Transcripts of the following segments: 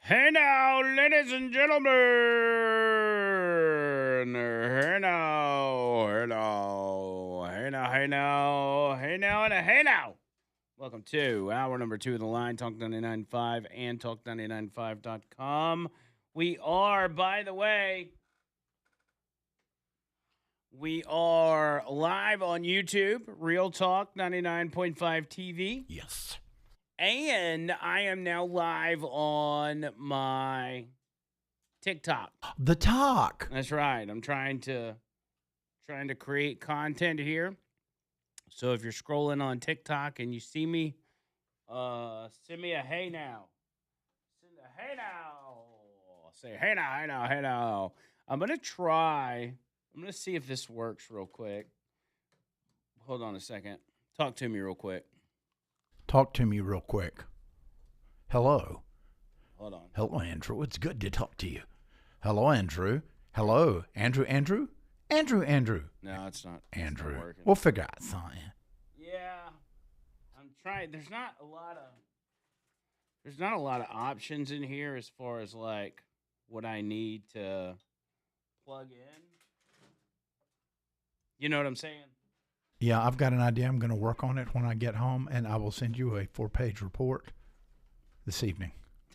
Hey now, ladies and gentlemen. Hey now, hey now, hey now, hey now, hey now, and a hey now. Welcome to hour number 2 of the line, Talk 99.5 and Talk995.com. We are, by the way, we are live on YouTube, Real Talk 99.5 TV. Yes. And I am now live on my TikTok. The talk. That's right. I'm trying to create content here. So if you're scrolling on TikTok and you see me, send me a hey now. Send a hey now. Say hey now, hey now, hey now. I'm gonna see if this works real quick. Hold on a second. Talk to me real quick. Talk to me real quick. Hello. Hold on. Hello, Andrew. It's good to talk to you. Hello, Andrew. Hello, Andrew. Andrew. No, it's not. Andrew. It's not working. We'll figure out something. Yeah, I'm trying. There's not a lot of options in here as far as like what I need to plug in. You know what I'm saying? Yeah, I've got an idea. I'm going to work on it when I get home, and I will send you a 4-page report this evening.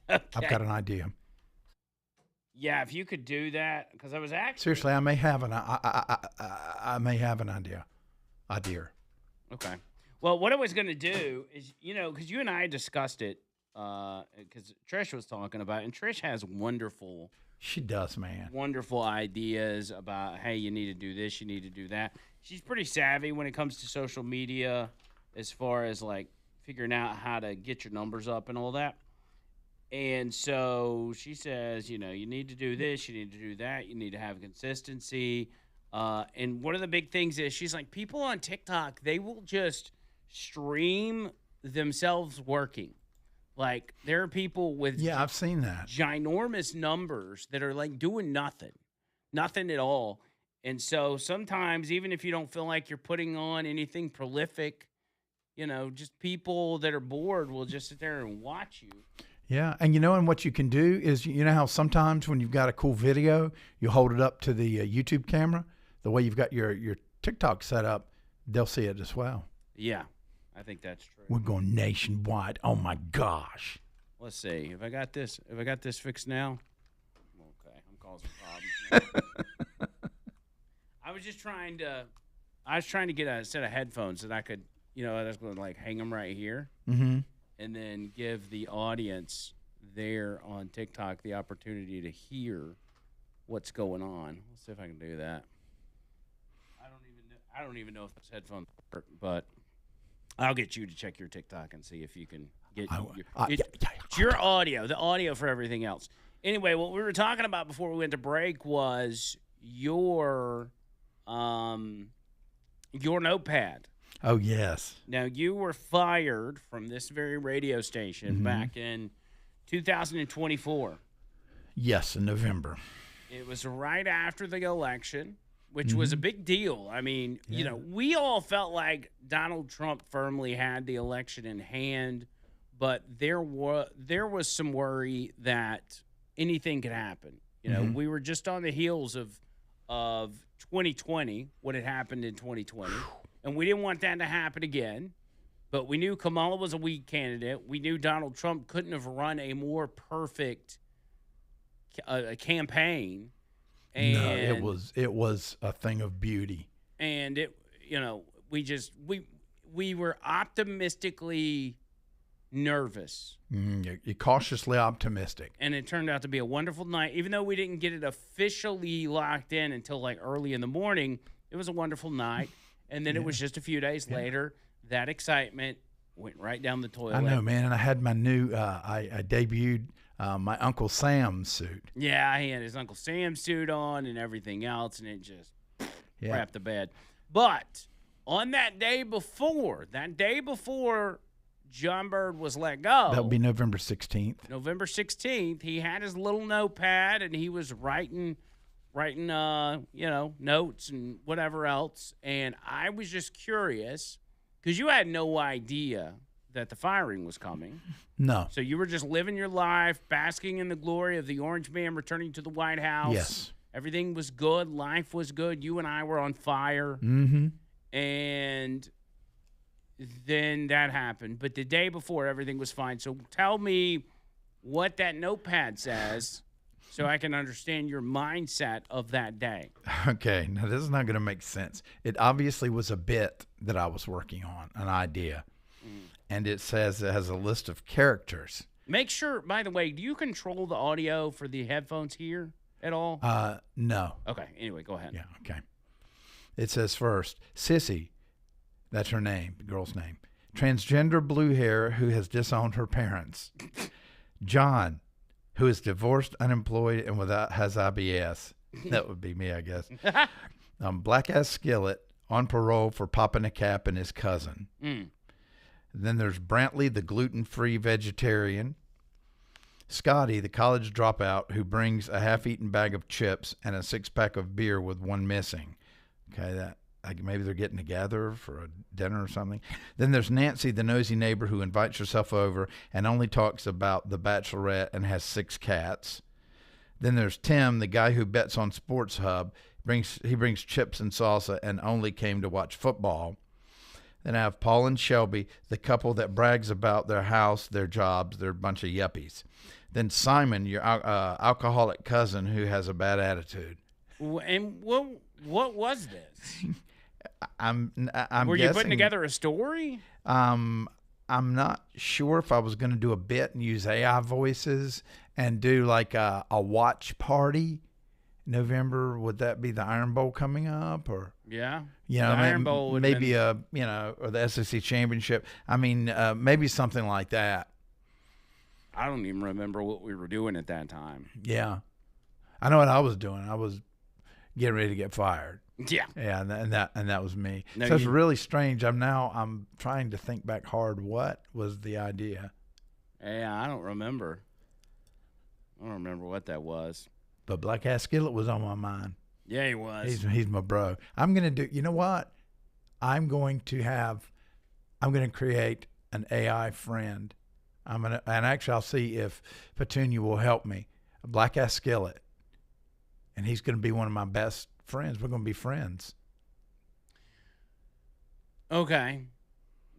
Okay. I've got an idea. Yeah, if you could do that, because I was actually Seriously, I may have I may have an idea. Okay. Well, what I was going to do is, because you and I discussed it, because Trish was talking about it, and Trish has She does, man. wonderful ideas about, hey, you need to do this, you need to do that. She's pretty savvy when it comes to social media as far as, like, figuring out how to get your numbers up and all that. And so she says, you need to do this, you need to do that, you need to have consistency. And one of the big things is she's like, people on TikTok, they will just stream themselves working. Like, there are people with I've seen that. ginormous numbers that are like doing nothing at all. And so sometimes, even if you don't feel like you're putting on anything prolific, just people that are bored will just sit there and watch you. Yeah, and what you can do is, how sometimes when you've got a cool video, you hold it up to the YouTube camera. The way you've got your TikTok set up, they'll see it as well. Yeah, I think that's true. We're going nationwide. Oh my gosh! Let's see if I got this. If I got this fixed now, okay, I'm causing problems. I was trying to get a set of headphones that I could, I was going to like hang them right here. Mm-hmm. And then give the audience there on TikTok the opportunity to hear what's going on. Let's see if I can do that. I don't even know if this headphones work, but I'll get you to check your TikTok and see if you can get your audio, the audio for everything else. Anyway, what we were talking about before we went to break was your notepad. Oh, yes. Now, you were fired from this very radio station back in 2024. Yes, in November. It was right after the election, which was a big deal. I mean, we all felt like Donald Trump firmly had the election in hand, but there was some worry that anything could happen. We were just on the heels of 2020, what had happened in 2020. And we didn't want that to happen again. But we knew Kamala was a weak candidate. We knew Donald Trump couldn't have run a more perfect campaign. And, no, it was a thing of beauty. And we were optimistically nervous. You're cautiously optimistic. And it turned out to be a wonderful night. Even though we didn't get it officially locked in until like early in the morning, it was a wonderful night. And then it was just a few days later, that excitement went right down the toilet. I know, man. And I had my new, I debuted my Uncle Sam's suit. Yeah, he had his Uncle Sam's suit on and everything else, and it just crapped the bed. But on that day before John Bird was let go. That would be November 16th. November 16th, he had his little notepad, and he was writing notes and whatever else. And I was just curious because you had no idea that the firing was coming. No. So you were just living your life, basking in the glory of the Orange Man returning to the White House. Yes. Everything was good. Life was good. You and I were on fire. Mm-hmm. And then that happened. But the day before, everything was fine. So tell me what that notepad says so I can understand your mindset of that day. Okay. Now, this is not going to make sense. It obviously was a bit that I was working on, an idea. And it says it has a list of characters. Make sure, by the way, do you control the audio for the headphones here at all? No. Okay. Anyway, go ahead. Yeah, okay. It says first, Sissy, that's her name, the girl's name. Transgender blue hair who has disowned her parents. John, who is divorced, unemployed, and has IBS. That would be me, I guess. Black ass skillet on parole for popping a cap and his cousin. Then there's Brantley, the gluten-free vegetarian. Scotty, the college dropout who brings a half-eaten bag of chips and a six-pack of beer with one missing. Okay, that maybe they're getting together for a dinner or something. Then there's Nancy, the nosy neighbor who invites herself over and only talks about The Bachelorette and has 6 cats. Then there's Tim, the guy who bets on Sports Hub. He brings chips and salsa and only came to watch football. Then I have Paul and Shelby, the couple that brags about their house, their jobs. They're a bunch of yuppies. Then Simon, your alcoholic cousin who has a bad attitude. And what was this? I'm Were you guessing, putting together a story? I'm not sure if I was going to do a bit and use AI voices and do like a watch party. November, would that be the Iron Bowl coming up, or Yeah. you know, The Iron Bowl would have maybe or the SEC championship? I mean, maybe something like that. I don't even remember what we were doing at that time. Yeah, I know what I was doing. I was getting ready to get fired. Yeah. Yeah, and that was me. No, So it's really strange. I'm trying to think back hard. What was the idea? Yeah, I don't remember. I don't remember what that was. But Black Ass Skillet was on my mind. Yeah, he was. He's my bro. I'm gonna do. You know what? I'm going to create an AI friend. And actually I'll see if Petunia will help me. A Black Ass Skillet, and he's gonna be one of my best friends. We're gonna be friends. Okay.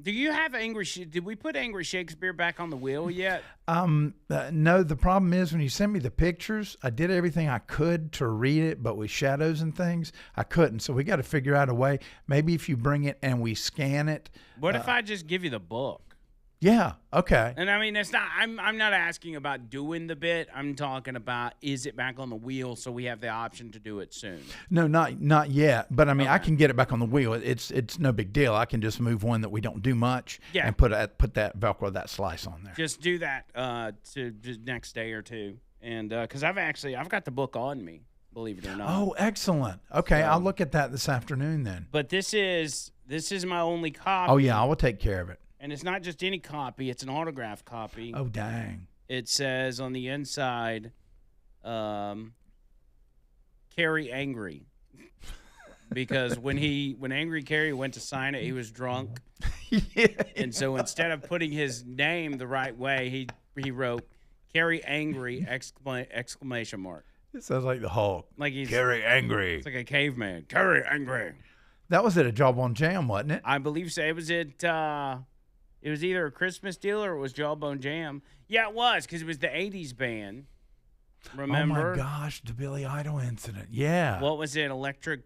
Do you have did we put Angry Shakespeare back on the wheel yet? No, the problem is when you sent me the pictures, I did everything I could to read it, but with shadows and things, I couldn't. So we got to figure out a way. Maybe if you bring it and we scan it. What if I just give you the book? Yeah. Okay. And I mean, it's not. I'm not asking about doing the bit. I'm talking about is it back on the wheel so we have the option to do it soon. No, not yet. But I mean, Okay. I can get it back on the wheel. It's no big deal. I can just move one that we don't do much. Yeah. And put that Velcro that slice on there. Just do that to the next day or two, and because I've got the book on me, believe it or not. Oh, excellent. Okay, So- I'll look at that this afternoon then. But this is my only copy. Oh yeah, I will take care of it. And it's not just any copy; it's an autographed copy. Oh dang. It says on the inside, "Carry Angry," because when Angry Carrie went to sign it, he was drunk, Yeah. and so instead of putting his name the right way, he wrote "Carry Angry!" exclamation mark. It sounds like the Hulk. Like he's Very angry. It's like a caveman. Carry Angry. That was at a Jawbone Jam, wasn't it? I believe so. It was it was either a Christmas deal or it was Jawbone Jam. Yeah, it was because it was the '80s band. Remember? Oh my gosh, the Billy Idol incident. Yeah. What was it? Electric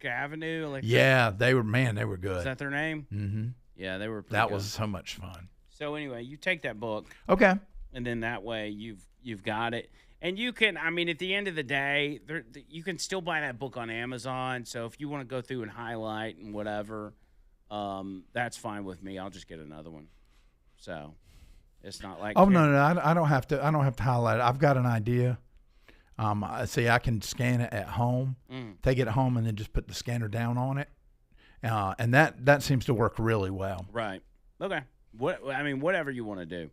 Avenue? Yeah, they were good. Is that their name? Mm-hmm. Yeah, they were pretty That good. was so much fun. So anyway, you take that book, Okay. and then that way you've got it. And you can, I mean, at the end of the day, you can still buy that book on Amazon. So if you want to go through and highlight and whatever, that's fine with me. I'll just get another one. So it's not like Oh no, I don't have to. I don't have to highlight it. I've got an idea. See, I can scan it at home, take it home, and then just put the scanner down on it, and that seems to work really well. Right. Okay. Whatever you want to do.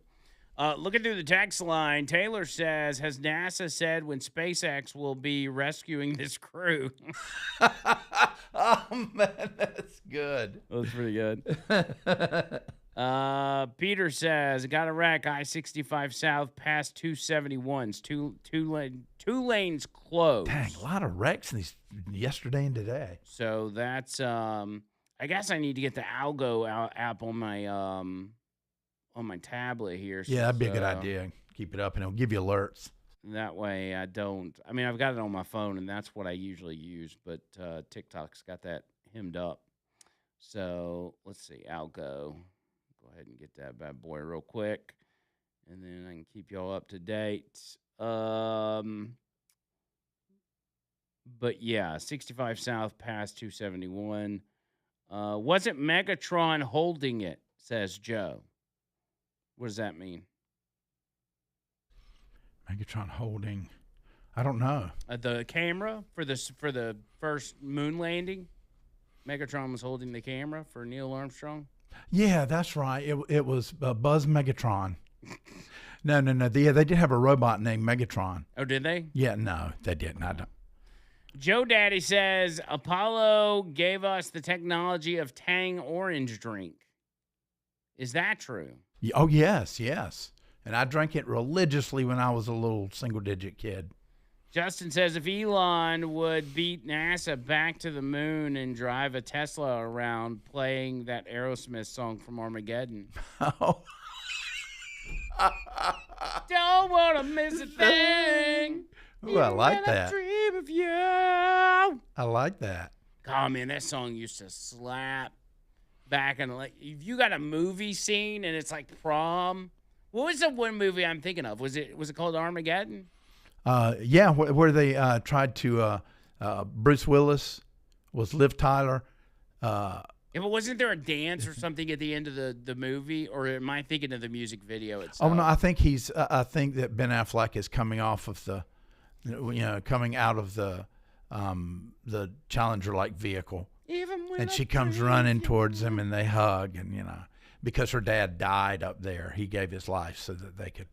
Looking through the text line, Taylor says, has NASA said when SpaceX will be rescuing this crew? Oh man, that's good. That was pretty good. Peter says, got a wreck, I-65 South past 271s. Two lanes closed. Dang, a lot of wrecks yesterday and today. So that's I guess I need to get the Algo app on my tablet here. Yeah, that'd be a good idea. Keep it up, and it'll give you alerts. That way I don't. I mean, I've got it on my phone, and that's what I usually use. But TikTok's got that hemmed up. So let's see, Algo. Go ahead and get that bad boy real quick, and then I can keep y'all up to date. But yeah, 65 South past 271. Wasn't Megatron holding it? Says Joe. What does that mean? Megatron holding. I don't know. The camera for the first moon landing. Megatron was holding the camera for Neil Armstrong. Yeah, that's right. It was Buzz Megatron. No. Yeah, they did have a robot named Megatron. Oh, did they? Yeah, no, they didn't. I don't. Joe Daddy says Apollo gave us the technology of Tang orange drink. Is that true? Oh, yes. And I drank it religiously when I was a little single-digit kid. Justin says if Elon would beat NASA back to the moon and drive a Tesla around playing that Aerosmith song from Armageddon. Oh. Don't want to miss a thing. Ooh, I like that. Dream of you. I like that. Oh, man, that song used to slap back in like if you got a movie scene and it's like prom. What was the one movie I'm thinking of? Was it called Armageddon? Yeah, where they tried to Bruce Willis was Liv Tyler. Yeah, but wasn't there a dance or something at the end of the movie, or am I thinking of the music video itself? Oh no, I think I think that Ben Affleck is coming off of coming out of the Challenger-like vehicle, and she comes running towards him, and they hug, and because her dad died up there, he gave his life so that they could,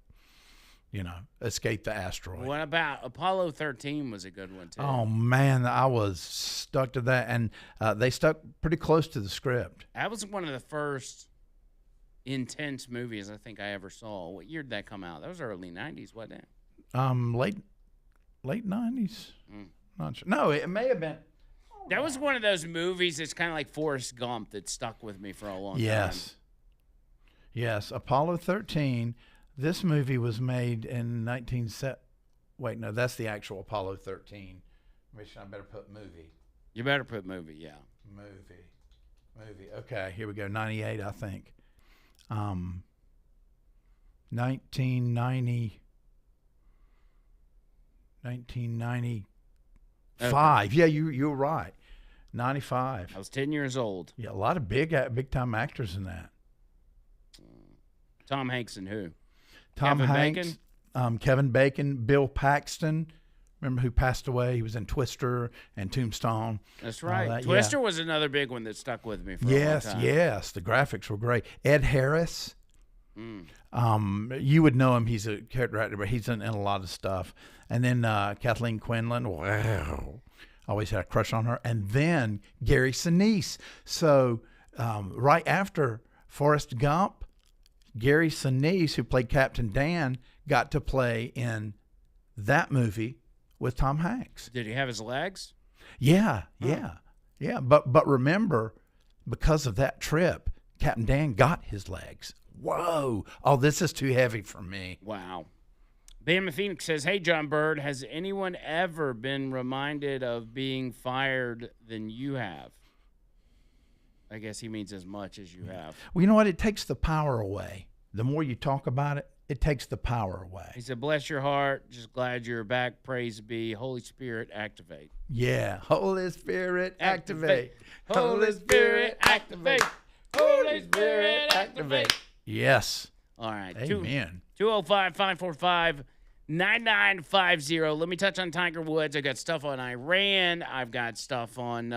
escape the asteroid. What about Apollo 13 was a good one, too. Oh, man, I was stuck to that. And they stuck pretty close to the script. That was one of the first intense movies I think I ever saw. What year did that come out? That was early 90s, wasn't it? Late 90s. Not sure. No, it may have been. That was one of those movies that's kind of like Forrest Gump that stuck with me for a long time. Yes, Apollo 13. This movie was made in 1970. Wait, no, that's the actual Apollo 13. I better put movie. You better put movie, yeah. Movie. Okay, here we go. 98, I think. 1995. Okay. Yeah, you're right. 95. I was 10 years old. Yeah, a lot of big time actors in that. Tom Hanks and who? Kevin Hanks, Kevin Bacon, Bill Paxton. Remember who passed away? He was in Twister and Tombstone. That's right. Twister was another big one that stuck with me for a long time. Yes. The graphics were great. Ed Harris. You would know him. He's a character actor, but he's in a lot of stuff. And then Kathleen Quinlan. Wow. Always had a crush on her. And then Gary Sinise. So right after Forrest Gump, Gary Sinise, who played Captain Dan, got to play in that movie with Tom Hanks. Did he have his legs? Yeah. But remember, because of that trip, Captain Dan got his legs. Whoa. Oh, this is too heavy for me. Wow. Bama Phoenix says, hey, John Bird, has anyone ever been reminded of being fired than you have? I guess he means as much as you have. Well, you know what? It takes the power away. The more you talk about it, it takes the power away. He said, bless your heart. Just glad you're back. Praise be. Holy Spirit, activate. Yeah. Holy Spirit, activate. Holy Spirit, activate. Holy Spirit, activate. Yes. All right. Amen. 205-545-9950. Let me touch on Tiger Woods. I got stuff on Iran. I've got stuff on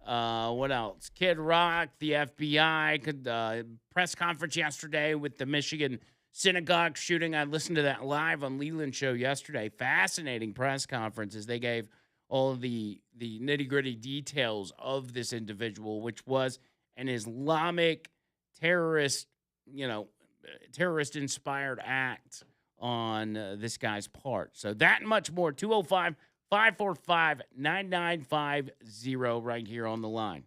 what else? Kid Rock, the FBI, press conference yesterday with the Michigan synagogue shooting. I listened to that live on Leland show yesterday. Fascinating press conference as they gave all of the nitty-gritty details of this individual, which was an Islamic terrorist, terrorist inspired act on this guy's part. So that and much more. 205-545-9950 right here on the line.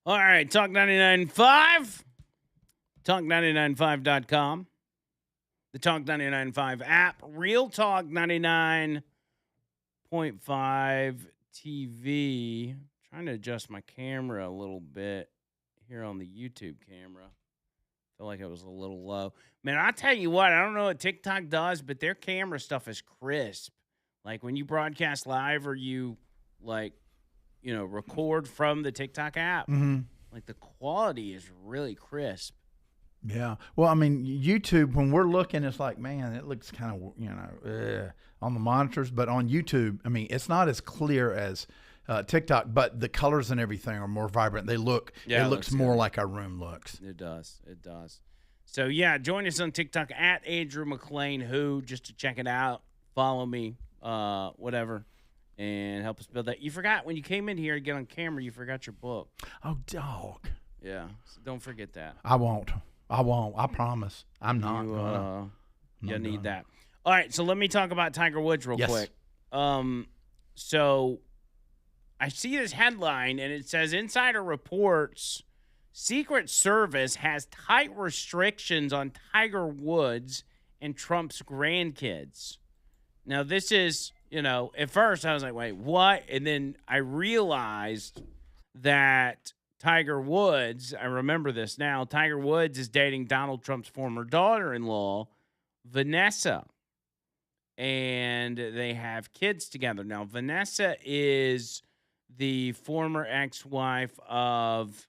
All right, Talk 99.5, talk995.com, the Talk 99.5 app, Real Talk 99.5 TV. Trying to adjust my camera a little bit here on the YouTube camera. Feel like it was a little low. Man, I tell you what, I don't know what TikTok does, but their camera stuff is crisp. Like when you broadcast live or you record from the TikTok app, like the quality is really crisp. Yeah. Well, I mean, YouTube, when we're looking, it's like, man, it looks kind of, on the monitors. But on YouTube, I mean, it's not as clear as TikTok, but the colors and everything are more vibrant. It looks more like our room looks. It does. So, yeah, join us on TikTok at Andrew Mclain, just to check it out. Follow me, whatever, and help us build that. You forgot when you came in here to get on camera, you forgot your book. Oh, dog. Yeah, so don't forget that. I won't. I promise. I'm not gonna. You need that. All right, so let me talk about Tiger Woods real quick. So I see this headline, and it says Insider reports Secret Service has tight restrictions on Tiger Woods and Trump's grandkids. Now, this is, at first I was like, wait, what? And then I realized that Tiger Woods, I remember this now, Tiger Woods is dating Donald Trump's former daughter-in-law, Vanessa. And they have kids together. Now, Vanessa is the former ex-wife of,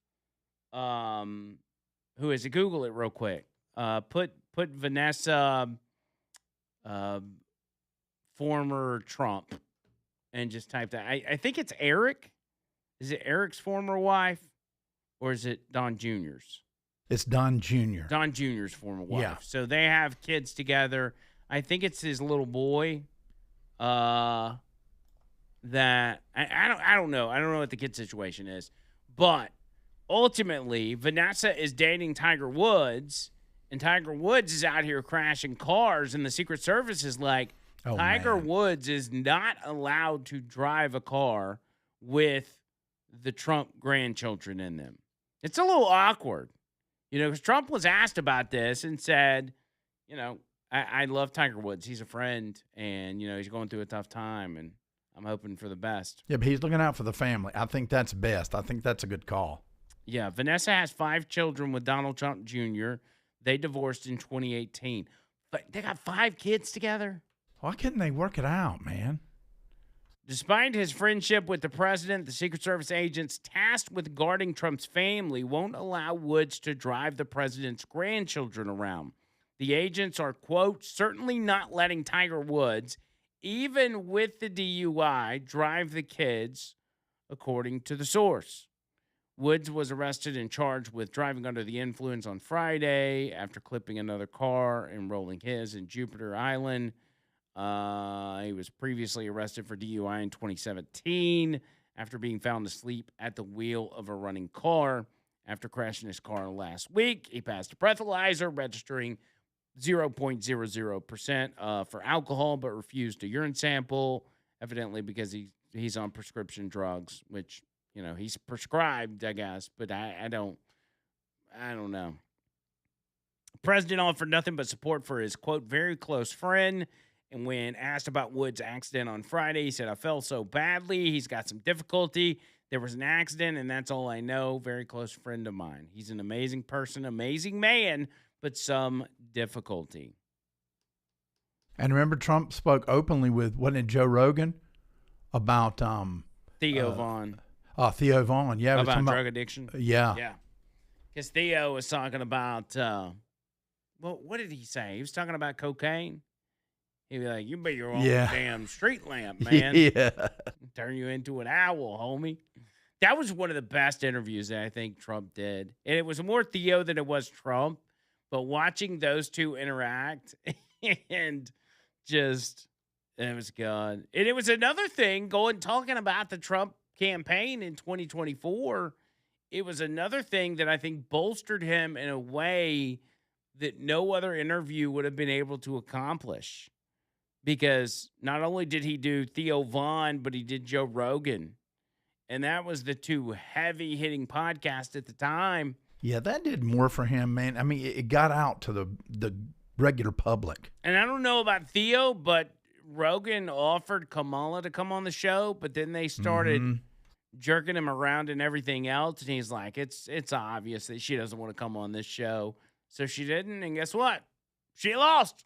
who is it? Google it real quick. Put Vanessa, former Trump, and just type that. I think it's Eric. Is it Eric's former wife, or is it Don Jr.'s? It's Don Jr. Don Jr.'s former wife. Yeah. So they have kids together. I think it's his little boy. That I don't know. I don't know what the kid situation is, but ultimately Vanessa is dating Tiger Woods, and Tiger Woods is out here crashing cars, and the Secret Service is like, Tiger Woods is not allowed to drive a car with the Trump grandchildren in them. It's a little awkward, because Trump was asked about this and said, I love Tiger Woods. He's a friend, and, he's going through a tough time, and I'm hoping for the best. Yeah, but he's looking out for the family. I think that's best. I think that's a good call. Yeah, Vanessa has 5 children with Donald Trump Jr. They divorced in 2018. But they got 5 kids together? Why couldn't they work it out, man? Despite his friendship with the president, the Secret Service agents tasked with guarding Trump's family won't allow Woods to drive the president's grandchildren around. The agents are, quote, certainly not letting Tiger Woods, even with the DUI, drive the kids, according to the source. Woods was arrested and charged with driving under the influence on Friday after clipping another car and rolling his in Jupiter Island. He was previously arrested for DUI in 2017 after being found asleep at the wheel of a running car. After crashing his car last week, he passed a breathalyzer, registering 0.00% for alcohol, but refused a urine sample, evidently because he's on prescription drugs, which, he's prescribed, I guess, but I don't know. The president offered nothing but support for his, quote, very close friend. And when asked about Woods' accident on Friday, he said, I fell so badly. He's got some difficulty. There was an accident, and that's all I know. Very close friend of mine. He's an amazing person, amazing man, but some difficulty. And remember, Trump spoke openly with, wasn't it Joe Rogan, about Theo Vaughn. Theo Vaughn, yeah. About drug addiction? Yeah. Yeah. Because Theo was talking about, what did he say? He was talking about cocaine. He'd be like, you be your own damn street lamp, man. Yeah. Turn you into an owl, homie. That was one of the best interviews that I think Trump did. And it was more Theo than it was Trump. But watching those two interact and just, it was good. And it was another thing talking about the Trump campaign in 2024. It was another thing that I think bolstered him in a way that no other interview would have been able to accomplish. Because not only did he do Theo Vaughn, but he did Joe Rogan. And that was the 2 heavy-hitting podcasts at the time. Yeah, that did more for him, man. I mean, it got out to the regular public. And I don't know about Theo, but Rogan offered Kamala to come on the show, but then they started jerking him around and everything else. And he's like, it's obvious that she doesn't want to come on this show. So she didn't, and guess what? She lost.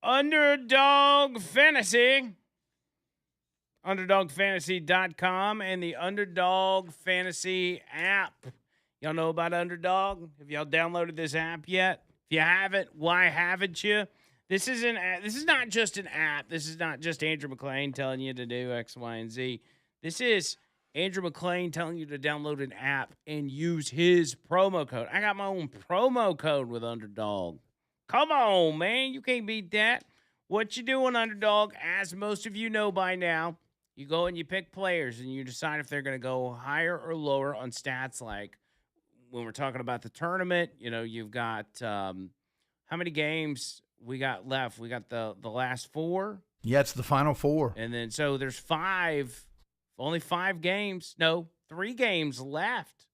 Underdog Fantasy. UnderdogFantasy.com and the Underdog Fantasy app. Y'all know about Underdog? Have y'all downloaded this app yet? If you haven't, why haven't you? This is not just an app. This is not just Andrew Mclain telling you to do X, Y, and Z. This is Andrew Mclain telling you to download an app and use his promo code. I got my own promo code with Underdog. Come on, man. You can't beat that. What you do on Underdog, as most of you know by now, you go and you pick players and you decide if they're going to go higher or lower on stats. Like when we're talking about the tournament, you've got how many games we got left? We got the last 4. Yeah, it's the final 4. And then so there's only 5 games. No, 3 games left.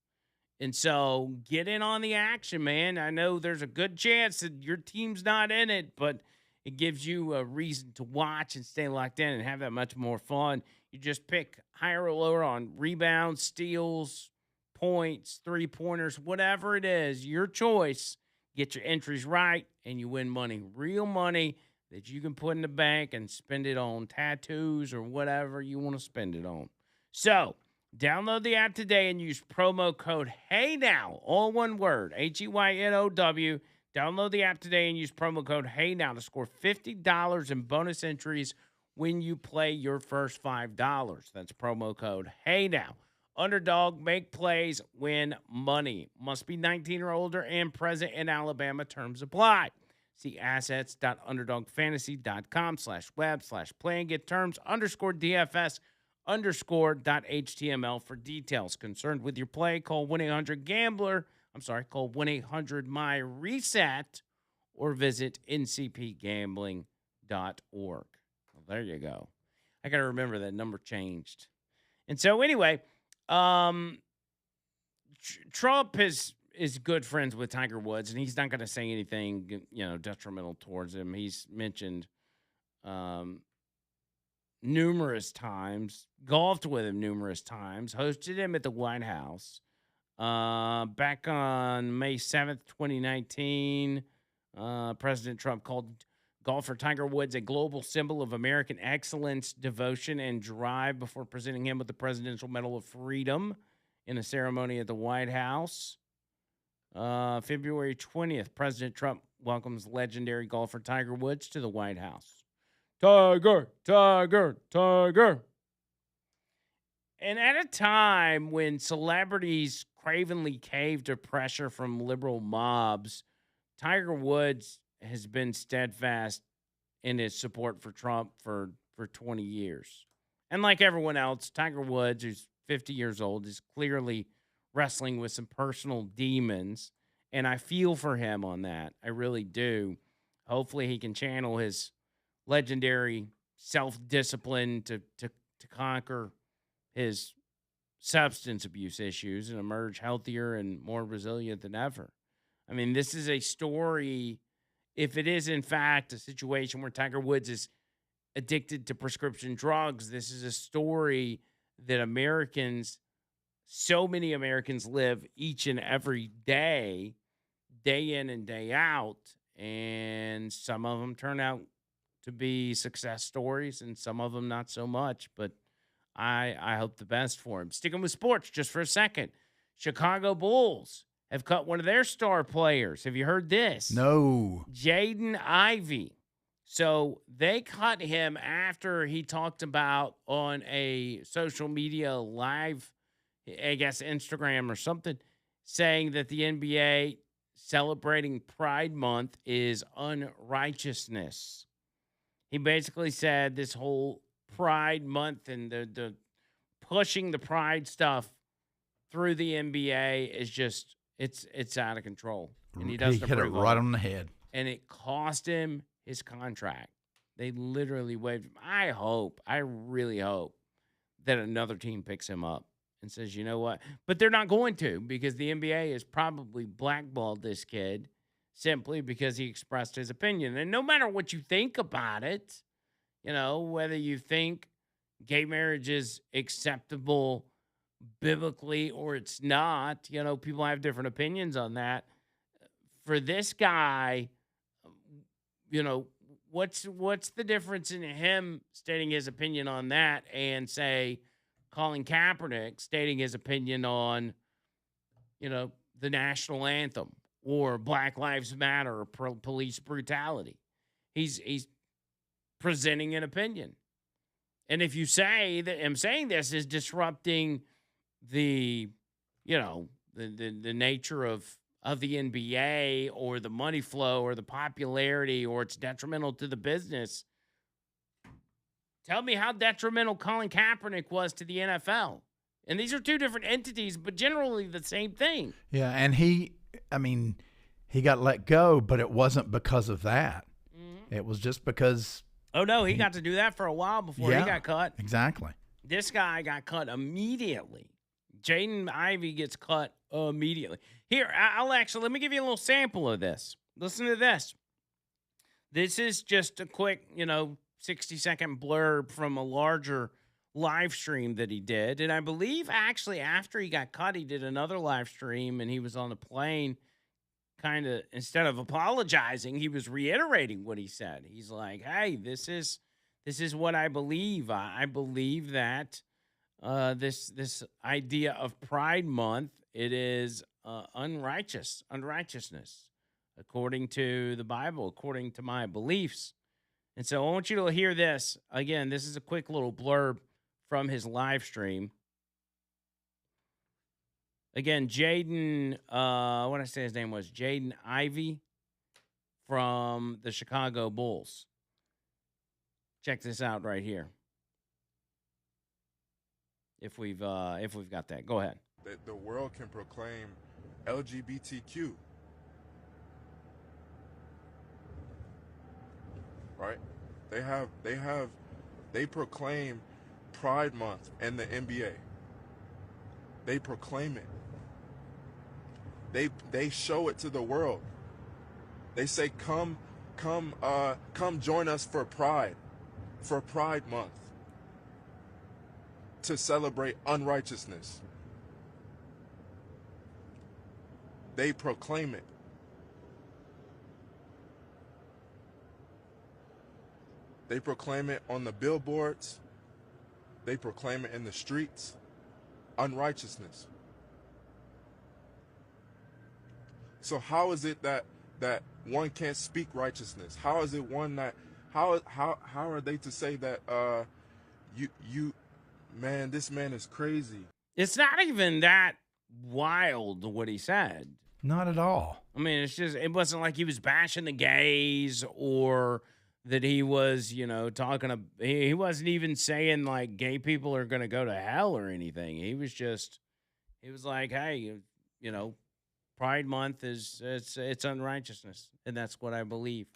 And so get in on the action, man. I know there's a good chance that your team's not in it, but it gives you a reason to watch and stay locked in and have that much more fun. You just pick higher or lower on rebounds, steals, points, 3-pointers, whatever it is, your choice. Get your entries right, and you win money, real money that you can put in the bank and spend it on tattoos or whatever you want to spend it on. So download the app today and use promo code HEYNOW, all one word, HEYNOW. Download the app today and use promo code HEYNOW to score $50 in bonus entries when you play your first $5. That's promo code HEYNOW. Underdog, make plays, win money. Must be 19 or older and present in Alabama. Terms apply. See assets.underdogfantasy.com/web/play and get terms _DFS_.html for details. Concerned with your play, call 1-800-GAMBLER. Call 1-800-MY-RESET or visit ncpgambling.org. Well, there you go. I got to remember that number changed. And so anyway, Trump is good friends with Tiger Woods, and he's not going to say anything, detrimental towards him. He's mentioned numerous times, golfed with him numerous times, hosted him at the White House. Back on May 7th, 2019, President Trump called golfer Tiger Woods a global symbol of American excellence, devotion, and drive before presenting him with the Presidential Medal of Freedom in a ceremony at the White House. February 20th, President Trump welcomes legendary golfer Tiger Woods to the White House. Tiger, Tiger, Tiger. And at a time when celebrities cravenly cave to pressure from liberal mobs, Tiger Woods has been steadfast in his support for Trump for 20 years. And like everyone else, Tiger Woods, who's 50 years old, is clearly wrestling with some personal demons. And I feel for him on that. I really do. Hopefully he can channel his legendary self-discipline to conquer his substance abuse issues and emerge healthier and more resilient than ever. I mean, this is a story, if it is in fact a situation where Tiger Woods is addicted to prescription drugs, this is a story that so many Americans live each and every day, day in and day out, and some of them turn out to be success stories and some of them not so much, but I hope the best for him. Sticking with sports just for a second, Chicago Bulls have cut one of their star players. Have you heard this? No. Jaden Ivey. So they cut him after he talked about on a social media live, I guess Instagram or something, saying that the NBA celebrating Pride Month is unrighteousness. He basically said this whole Pride Month and the pushing the Pride stuff through the NBA is just it's out of control. And he doesn't hit it right on the head. And it cost him his contract. They literally waived him. I really hope that another team picks him up and says, you know what? But they're not going to, because the NBA has probably blackballed this kid simply because he expressed his opinion. And no matter what you think about it, whether you think gay marriage is acceptable biblically or it's not, people have different opinions on that. For this guy, what's the difference in him stating his opinion on that and say Colin Kaepernick stating his opinion on, the national anthem or Black Lives Matter or police brutality? He's presenting an opinion. And if you say that him saying this is disrupting the, the nature of the NBA or the money flow or the popularity, or it's detrimental to the business, tell me how detrimental Colin Kaepernick was to the NFL. And these are two different entities, but generally the same thing. Yeah, and he got let go, but it wasn't because of that. Mm-hmm. It was just because... Oh, no, he got to do that for a while before he got cut. Exactly. This guy got cut immediately. Jaden Ivey gets cut immediately. Here, let me give you a little sample of this. Listen to this. This is just a quick, 60-second blurb from a larger live stream that he did. And I believe actually after he got cut, he did another live stream and he was on the plane. Kind of, instead of apologizing, he was reiterating what he said. He's like, hey, this is what I believe. I believe that this idea of Pride Month, it is unrighteousness, according to the Bible, according to my beliefs. And so I want you to hear this. Again, this is a quick little blurb from his live stream. Again, Jaden, what did I say his name was? Jaden Ivey from the Chicago Bulls. Check this out right here. If we've got that, go ahead. That the world can proclaim LGBTQ, right? They proclaim Pride Month and the NBA. They proclaim it. They show it to the world. They say, come join us for Pride Month, to celebrate unrighteousness. They proclaim it. They proclaim it on the billboards. They proclaim it in the streets. Unrighteousness. So how is it that one can't speak righteousness? How is it one that how are they to say that man, this man is crazy? It's not even that wild what he said. Not at all. I mean, it wasn't like he was bashing the gays or that he was, he wasn't even saying like gay people are going to go to hell or anything. He was like, hey, Pride Month it's unrighteousness, and that's what I believe.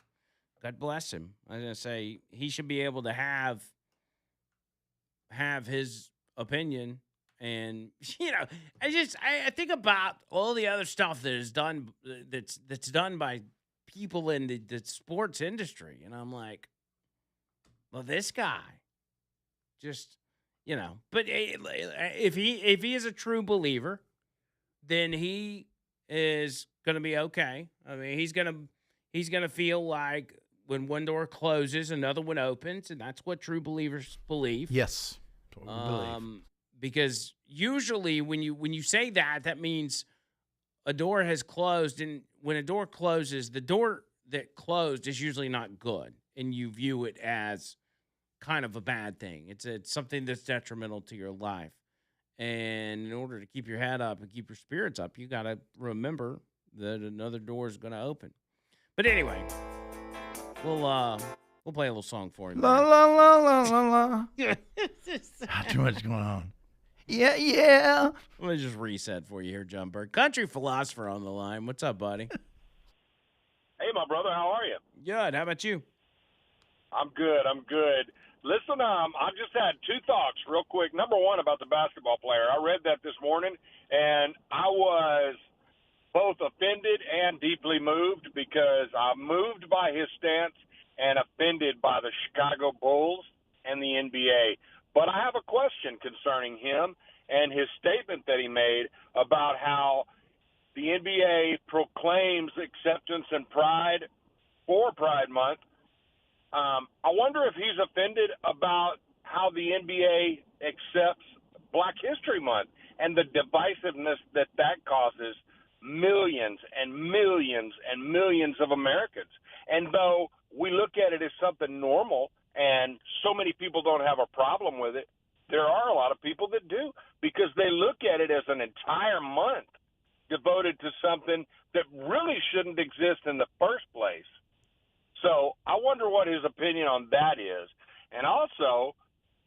God bless him. I'm gonna say he should be able to have his opinion, and I think about all the other stuff that is done that's done by people in the sports industry, and I'm like, well, this guy just but if he is a true believer, then he is going to be okay. I mean, he's going to feel like when one door closes, another one opens, and that's what true believers believe. Yes. Believe. Because usually when you say that, that means a door has closed, and when a door closes, the door that closed is usually not good, and you view it as kind of a bad thing. It's something that's detrimental to your life. And in order to keep your head up and keep your spirits up, you got to remember that another door is going to open. But anyway, we'll play a little song for him. La la la la la la. Not too much going on. Yeah. Let me just reset for you here, John Burke. Country philosopher on the line. What's up, buddy? Hey, my brother. How are you? Good. How about you? I'm good. Listen, I just had two thoughts real quick. Number one, about the basketball player. I read that this morning, and I was both offended and deeply moved, because I'm moved by his stance and offended by the Chicago Bulls and the NBA. But I have a question concerning him and his statement that he made about how the NBA proclaims acceptance and pride for Pride Month, I wonder if he's offended about how the NBA accepts Black History Month and the divisiveness that causes millions and millions and millions of Americans. And though we look at it as something normal and so many people don't have a problem with it, there are a lot of people that do, because they look at it as an entire month devoted to something that really shouldn't exist in the first place. So I wonder what his opinion on that is. And also,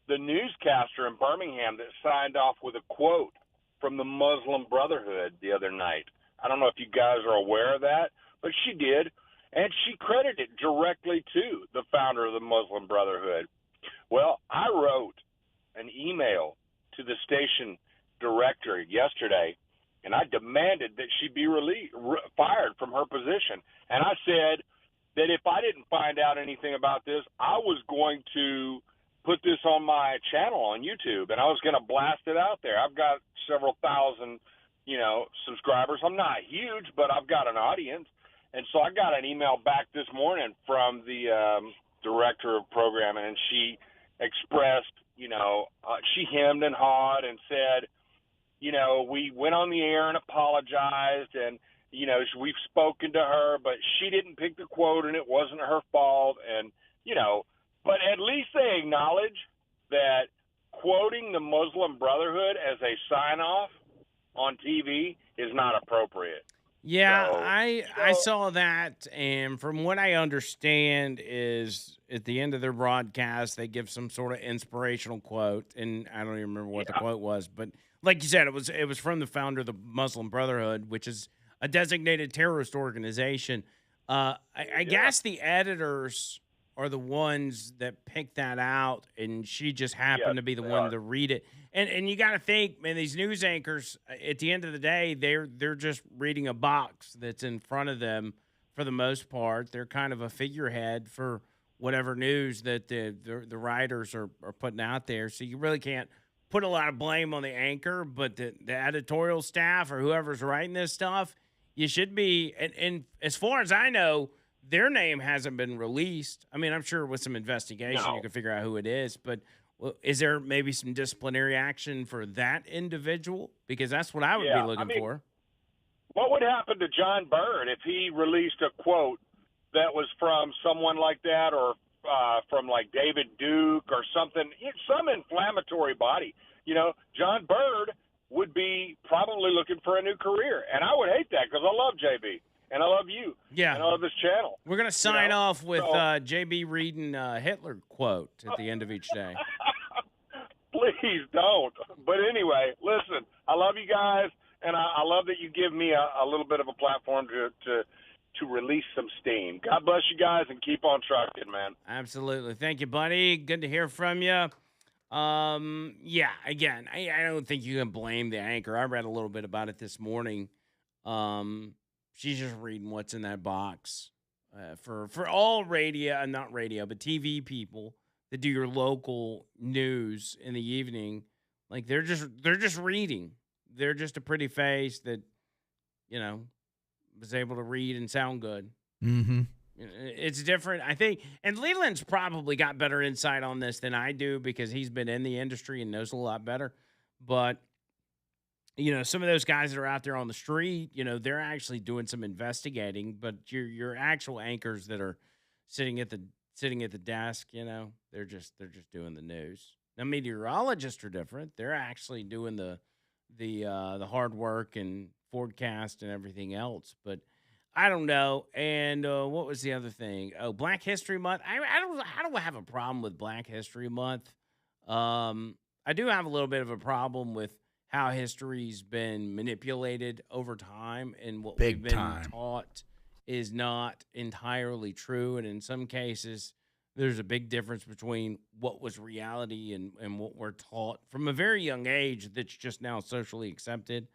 the newscaster in Birmingham that signed off with a quote from the Muslim Brotherhood the other night. I don't know if you guys are aware of that, but she did. And she credited it directly to the founder of the Muslim Brotherhood. Well, I wrote an email to the station director yesterday, and I demanded that she be fired from her position. And I said that if I didn't find out anything about this, I was going to put this on my channel on YouTube, and I was going to blast it out there. I've got several thousand, subscribers. I'm not huge, but I've got an audience. And so I got an email back this morning from the director of programming, and she expressed, she hemmed and hawed and said, we went on the air and apologized, and, we've spoken to her, but she didn't pick the quote, and it wasn't her fault. And, but at least they acknowledge that quoting the Muslim Brotherhood as a sign-off on TV is not appropriate. Yeah, So, I saw that, and from what I understand is at the end of their broadcast, they give some sort of inspirational quote, and I don't even remember what the quote was, but like you said, it was from the founder of the Muslim Brotherhood, which is a designated terrorist organization. I guess the editors are the ones that picked that out, and she just happened to be the one to read it. And you got to think, man, these news anchors, at the end of the day, they're just reading a box that's in front of them for the most part. They're kind of a figurehead for whatever news that the writers are putting out there. So you really can't put a lot of blame on the anchor, but the editorial staff or whoever's writing this stuff, you should be. And as far as I know, their name hasn't been released. I mean, I'm sure with some investigation you can figure out who it is, but is there maybe some disciplinary action for that individual? Because that's what I would be looking for. What would happen to John Byrd if he released a quote that was from someone like that, or from like David Duke or something, some inflammatory body? John Byrd would be probably looking for a new career, and I would hate that because I love JB. And I love you. Yeah. And I love this channel. We're going to sign off with JB reading Hitler quote at the end of each day. Please don't. But anyway, listen, I love you guys, and I love that you give me a little bit of a platform to release some steam. God bless you guys, and keep on trucking, man. Absolutely. Thank you, buddy. Good to hear from you. Yeah, again, I don't think you can blame the anchor. I read a little bit about it this morning. She's just reading what's in that box for all radio, not radio, but TV people that do your local news in the evening. Like they're just reading. They're just a pretty face that, was able to read and sound good. Mm-hmm. It's different, I think. And Leland's probably got better insight on this than I do because he's been in the industry and knows a lot better. But some of those guys that are out there on the street, they're actually doing some investigating, but your actual anchors that are sitting at the desk, they're just doing the news. Now meteorologists are different. They're actually doing the hard work and forecast and everything else, but I don't know. And what was the other thing? Oh, Black History Month. I don't have a problem with Black History Month. I do have a little bit of a problem with how history's been manipulated over time, and what we've been taught is not entirely true. And in some cases, there's a big difference between what was reality and what we're taught from a very young age that's just now socially accepted.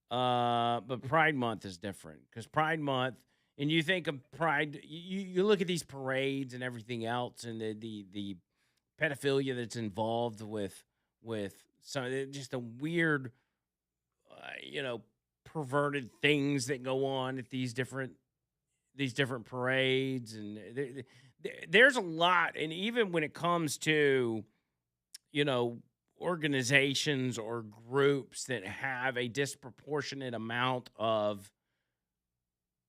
But Pride Month is different, because Pride Month, and you think of Pride, you look at these parades and everything else, and the pedophilia that's involved with some just a weird, perverted things that go on at these different parades, and there's a lot, and even when it comes to, you know, organizations or groups that have a disproportionate amount of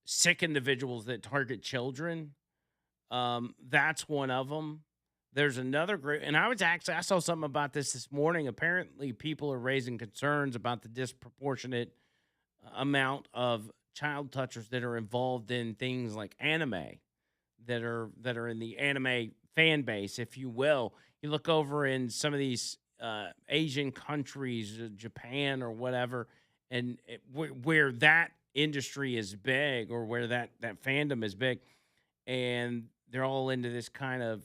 sick individuals that target children, that's one of them. There's another group, and I saw something about this morning. Apparently, people are raising concerns about the disproportionate amount of child touchers that are involved in things like anime, that are in the anime fan base, if you will. You look over in some of these Asian countries, Japan or whatever, and where that industry is big, or where that fandom is big, and they're all into this kind of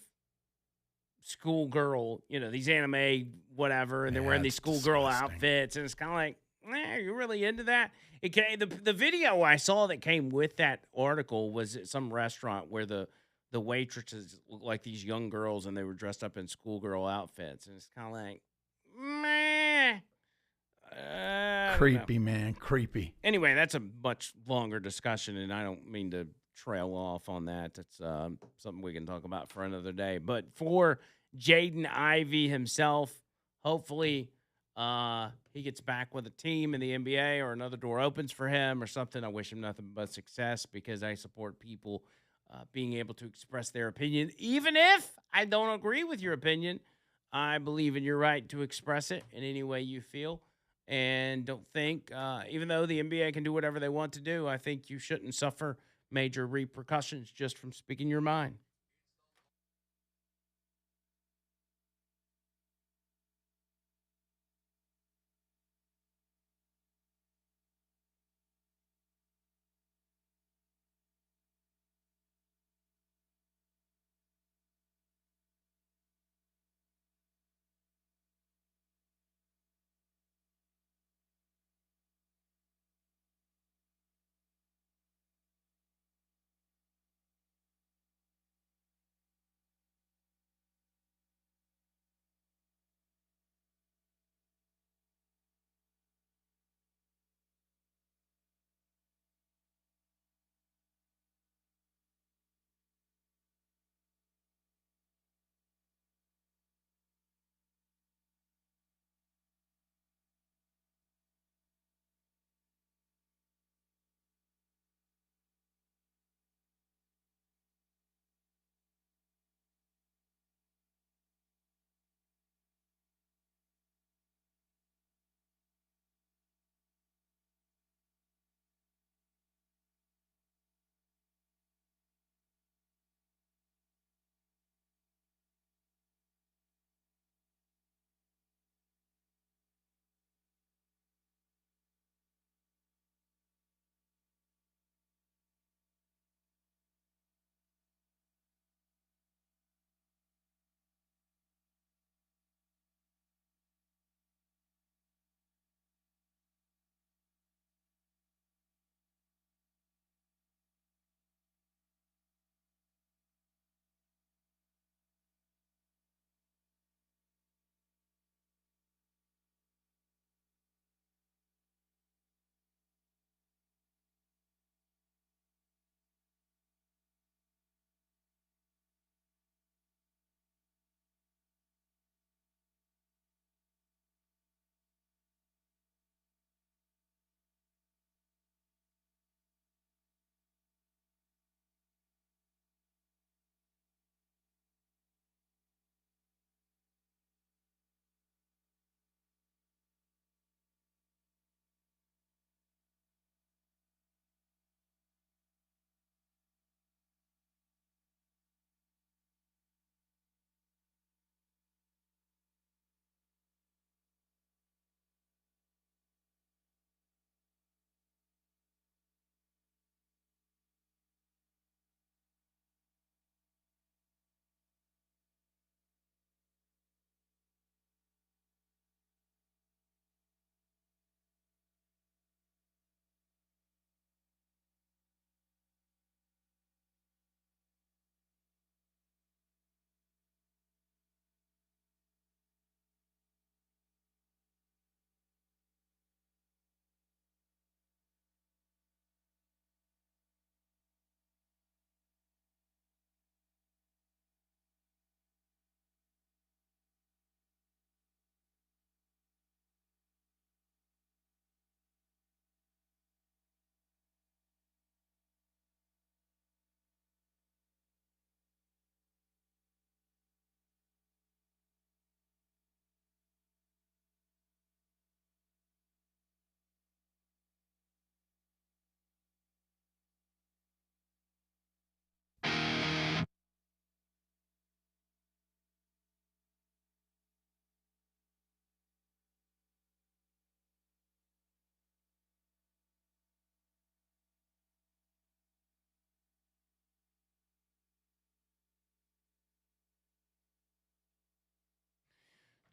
schoolgirl, these anime whatever, and they're Yeah, wearing these it's schoolgirl disgusting. outfits, and it's kind of like, are you really into that? The video I saw that came with that article was at some restaurant where the waitresses looked like these young girls, and they were dressed up in schoolgirl outfits, and it's kind of like, meh. I don't know. Creepy, man. Creepy. Anyway, that's a much longer discussion, and I don't mean to trail off on that. That's something we can talk about for another day. But for Jaden Ivey himself, hopefully he gets back with a team in the NBA, or another door opens for him or something. I wish him nothing but success, because I support people being able to express their opinion. Even if I don't agree with your opinion, I believe in your right to express it in any way you feel. And don't think, even though the NBA can do whatever they want to do, I think you shouldn't suffer major repercussions just from speaking your mind.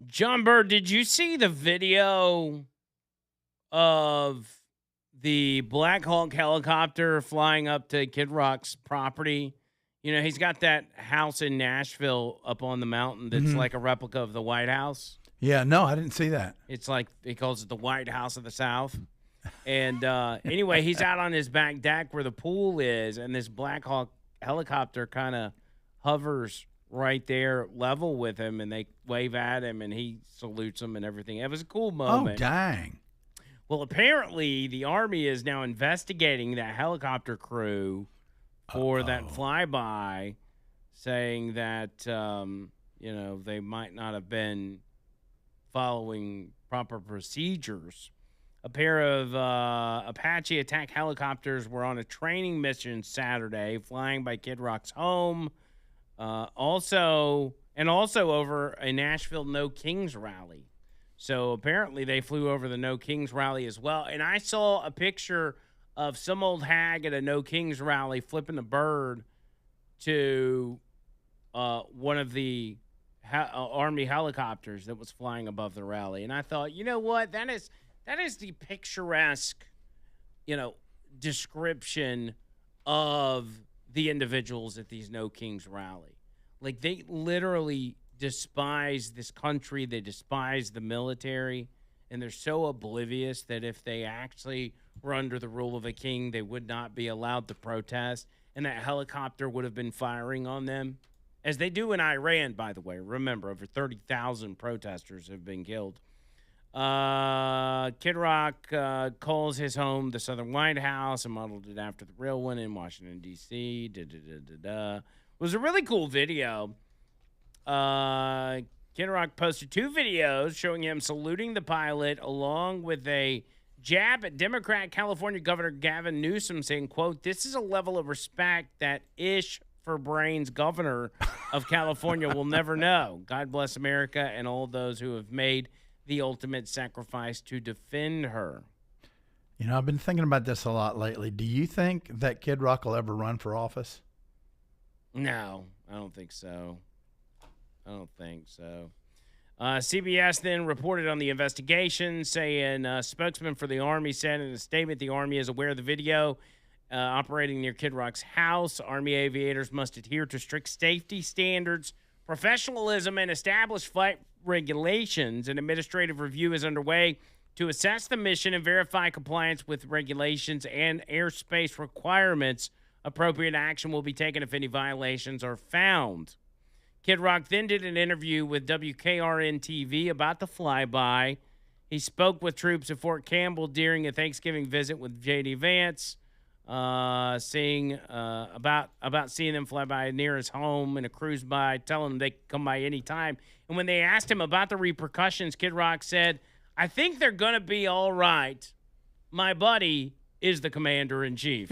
John Bird, did you see the video of the Black Hawk helicopter flying up to Kid Rock's property? You know, he's got that house in Nashville up on the mountain that's like a replica of the White House. Yeah, no, I didn't see that. It's like he calls it the White House of the South. And anyway, he's out on his back deck where the pool is, and this Black Hawk helicopter kind of hovers right there level with him, and they wave at him, and he salutes them and everything. It was a cool moment. Oh, dang. Well, apparently the Army is now investigating that helicopter crew for that flyby, saying that, you know, they might not have been following proper procedures. A pair of Apache attack helicopters were on a training mission Saturday, flying by Kid Rock's home. Also over a Nashville No Kings rally. So apparently they flew over the No Kings rally as well. And I saw a picture of some old hag at a No Kings rally flipping a bird to one of the Army helicopters that was flying above the rally. And I thought, you know what? That is the picturesque, you know, description of the individuals at these No Kings rally. Like, they literally despise this country. They despise the military. And they're so oblivious that if they actually were under the rule of a king, they would not be allowed to protest. And that helicopter would have been firing on them, as they do in Iran, by the way. Remember, over 30,000 protesters have been killed. Kid Rock calls his home the Southern White House and modeled it after the real one in Washington, D.C. It was a really cool video. Kid Rock posted 2 videos showing him saluting the pilot, along with a jab at Democrat California Governor Gavin Newsom, saying, quote, "This is a level of respect that Ish for Brains governor of California will never know. God bless America and all those who have made the ultimate sacrifice to defend her." You know, I've been thinking about this a lot lately. Do you think that Kid Rock will ever run for office? No, I don't think so. CBS then reported on the investigation, saying a spokesman for the Army said in a statement the Army is aware of the video operating near Kid Rock's house. Army aviators must adhere to strict safety standards, professionalism, and established flight regulations. An administrative review is underway to assess the mission and verify compliance with regulations and airspace requirements. Appropriate action will be taken if any violations are found. Kid Rock then did an interview with WKRN-TV about the flyby. He spoke with troops at Fort Campbell during a Thanksgiving visit with J.D. Vance, seeing about seeing them fly by near his home in a cruise by, telling them they can come by any time. And when they asked him about the repercussions, Kid Rock said, "I think they're going to be all right. My buddy is the commander-in-chief."